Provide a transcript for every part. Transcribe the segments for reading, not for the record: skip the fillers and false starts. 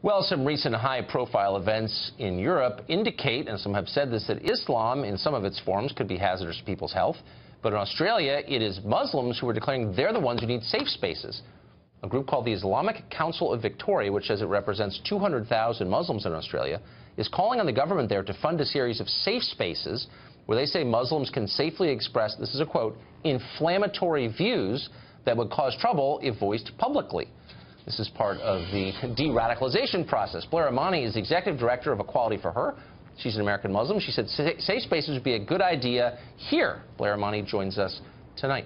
Well, some recent high-profile events in Europe indicate, and some have said this, that Islam in some of its forms could be hazardous to people's health. But in Australia, it is Muslims who are declaring they're the ones who need safe spaces. A group called the Islamic Council of Victoria, which says it represents 200,000 Muslims in Australia, is calling on the government there to fund a series of safe spaces where they say Muslims can safely express, this is a quote, inflammatory views that would cause trouble if voiced publicly. This is part of the de-radicalization process. Blair Imani is the executive director of Equality for Her. She's an American Muslim. She said safe spaces would be a good idea here. Blair Imani joins us tonight.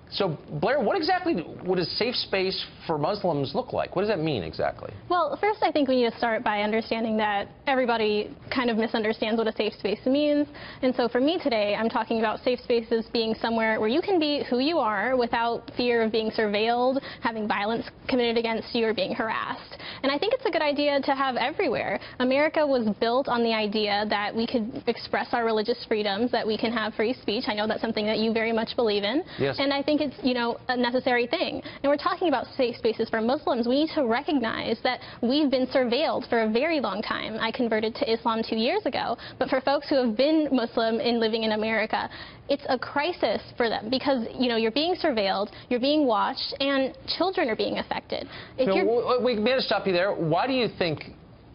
So, Blair, what exactly would a safe space for Muslims look like? What does that mean exactly? Well, first I think we need to start by understanding that everybody kind of misunderstands what a safe space means. And so for me today, I'm talking about safe spaces being somewhere where you can be who you are without fear of being surveilled, having violence committed against you, or being harassed. And I think it's a good idea to have everywhere. America was built on the idea that we could express our religious freedoms, that we can have free speech. I know that's something that you very much believe in. Yes. And I think it's, you know, a necessary thing. And we're talking about safe spaces for Muslims. We need to recognize that we've been surveilled for a very long time. I converted to Islam 2 years ago, but for folks who have been Muslim and living in America, it's a crisis for them because, you know, you're being surveilled, you're being watched, and children are being affected. We may have to stop you there. Why do you think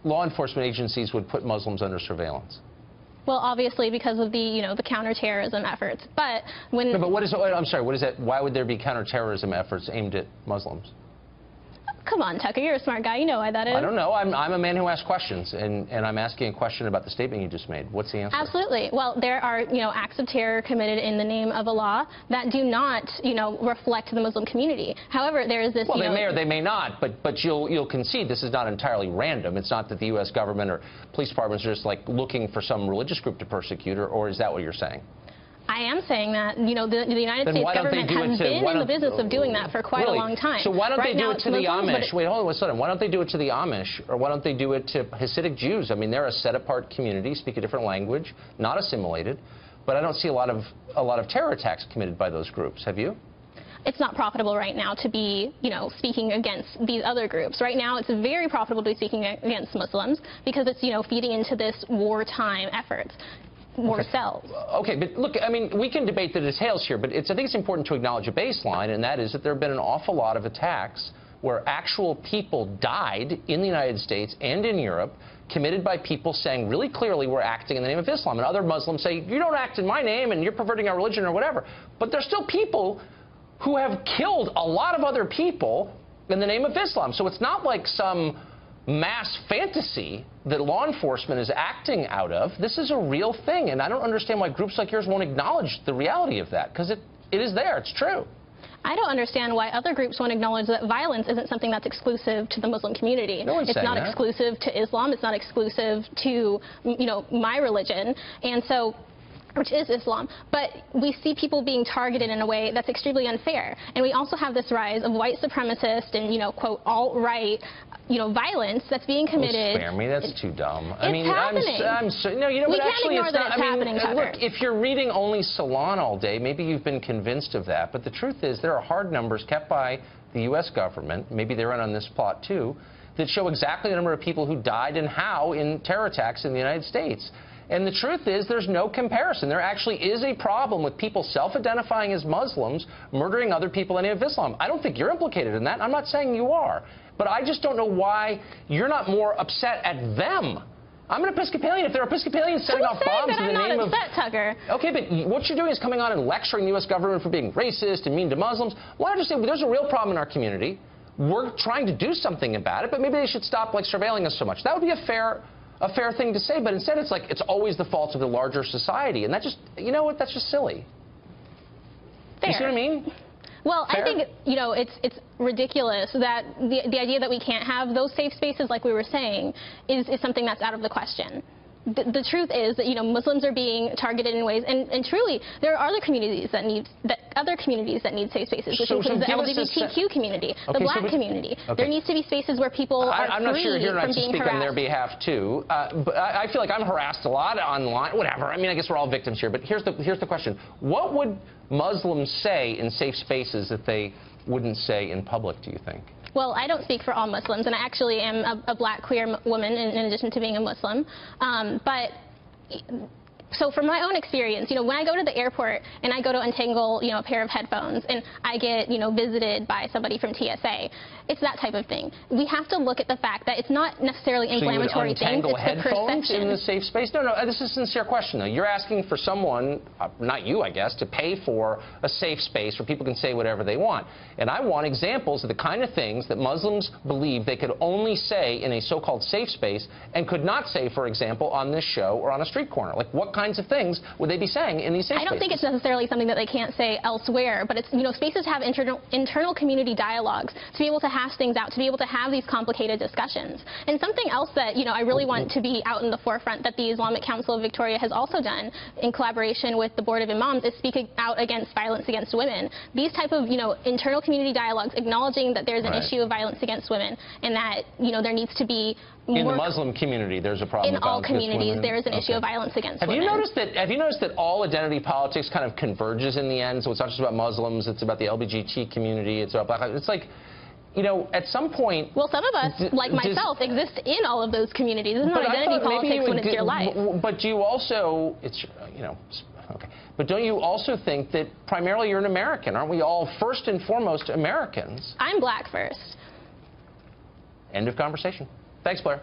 law enforcement agencies would put Muslims under surveillance? Well, obviously because of the, you know, the counterterrorism efforts. But when... No, but what is, I'm sorry, what is that? Why would there be counterterrorism efforts aimed at Muslims? Come on, Tucker, you're a smart guy. You know why that is. I don't know. I'm a man who asks questions, and I'm asking a question about the statement you just made. What's the answer? Absolutely. Well, there are, you know, acts of terror committed in the name of Allah that do not, you know, reflect the Muslim community. However, there is this, well, they may or they may not, but you'll concede this is not entirely random. It's not that the U.S. government or police departments are just, like, looking for some religious group to persecute, or is that what you're saying? I am saying that, you know, the United States government has been in the business of doing that for quite a long time. So why don't they do it to the Amish? Wait, hold on one second. Why don't they do it to the Amish, or why don't they do it to Hasidic Jews? I mean, they're a set-apart community, speak a different language, not assimilated, but I don't see a lot of terror attacks committed by those groups. Have you? It's not profitable right now to be, you know, speaking against these other groups. Right now, it's very profitable to be speaking against Muslims because it's, you know, feeding into this wartime effort. More cells. Okay, but look, I mean, we can debate the details here, but I think it's important to acknowledge a baseline, and that is that there have been an awful lot of attacks where actual people died in the United States and in Europe, committed by people saying really clearly we're acting in the name of Islam. And other Muslims say, you don't act in my name and you're perverting our religion or whatever. But there's still people who have killed a lot of other people in the name of Islam. So it's not like some mass fantasy that law enforcement is acting out of. This is a real thing, and I don't understand why groups like yours won't acknowledge the reality of that, because it is there. It's true. I don't understand why other groups won't acknowledge that violence isn't something that's exclusive to the Muslim community. No one's saying that. It's not exclusive to Islam. It's not exclusive to, you know, my religion. And so, which is Islam, but we see people being targeted in a way that's extremely unfair. And we also have this rise of white supremacist and, you know, quote, alt-right, you know, violence that's being committed. Oh, spare me, that's too dumb. I mean, I'm so, no, you know, we but can't actually ignore it's that not. It's happening, Tucker. Look, if you're reading only Salon all day, maybe you've been convinced of that. But the truth is, there are hard numbers kept by the U.S. government. Maybe they're in on this plot too, that show exactly the number of people who died and how in terror attacks in the United States. And the truth is, there's no comparison. There actually is a problem with people self-identifying as Muslims murdering other people in the name of Islam. I don't think you're implicated in that. I'm not saying you are. But I just don't know why you're not more upset at them. I'm an Episcopalian. If they're Episcopalians setting off bombs in the name of... upset, Tucker. Okay, but what you're doing is coming on and lecturing the U.S. government for being racist and mean to Muslims. Why don't you say, well, there's a real problem in our community. We're trying to do something about it, but maybe they should stop, like, surveilling us so much. That would be a fair thing to say, but instead it's like it's always the fault of the larger society, and that just, you know what, that's just silly. Fair. You see what I mean? Well, Fair? I think, you know, it's ridiculous that the idea that we can't have those safe spaces, like we were saying, is something that's out of the question. The truth is that, you know, Muslims are being targeted in ways, and truly, there are other communities that need safe spaces, which includes the LGBTQ community, the black community. Okay. There needs to be spaces where people are I'm not sure you're not to speak harassed. on their behalf too, but I feel like I'm harassed a lot online. Whatever. I mean, I guess we're all victims here. But here's the question: what would Muslims say in safe spaces that they wouldn't say in public? Do you think? Well, I don't speak for all Muslims, and I actually am a black queer woman in addition to being a Muslim. So from my own experience, when I go to the airport and I go to untangle, a pair of headphones and I get, visited by somebody from TSA, it's that type of thing. We have to look at the fact that it's not necessarily inflammatory things, it's the perception. In the safe space? No, this is a sincere question, though. You're asking for someone, not you, I guess, to pay for a safe space where people can say whatever they want. And I want examples of the kind of things that Muslims believe they could only say in a so-called safe space and could not say, for example, on this show or on a street corner. Like, what kinds of things would they be saying in these safe spaces? I don't think it's necessarily something that they can't say elsewhere, but it's, spaces have internal community dialogues to be able to hash things out, to be able to have these complicated discussions. And something else that, I really want to be out in the forefront that the Islamic Council of Victoria has also done in collaboration with the Board of Imams is speaking out against violence against women. These type of, internal community dialogues acknowledging that there's an issue of violence against women and that, there needs to be more. In the Muslim community, there's a problem with violence against women? In all communities, there is an issue of violence against women. Have you noticed that all identity politics kind of converges in the end? So it's not just about Muslims, it's about the LGBT community, it's about black lives. It's like, at some point... Well, some of us, like myself, exist in all of those communities. It's not identity politics when it's your life. But do you also, okay. But don't you also think that primarily you're an American? Aren't we all first and foremost Americans? I'm black first. End of conversation. Thanks, Blair.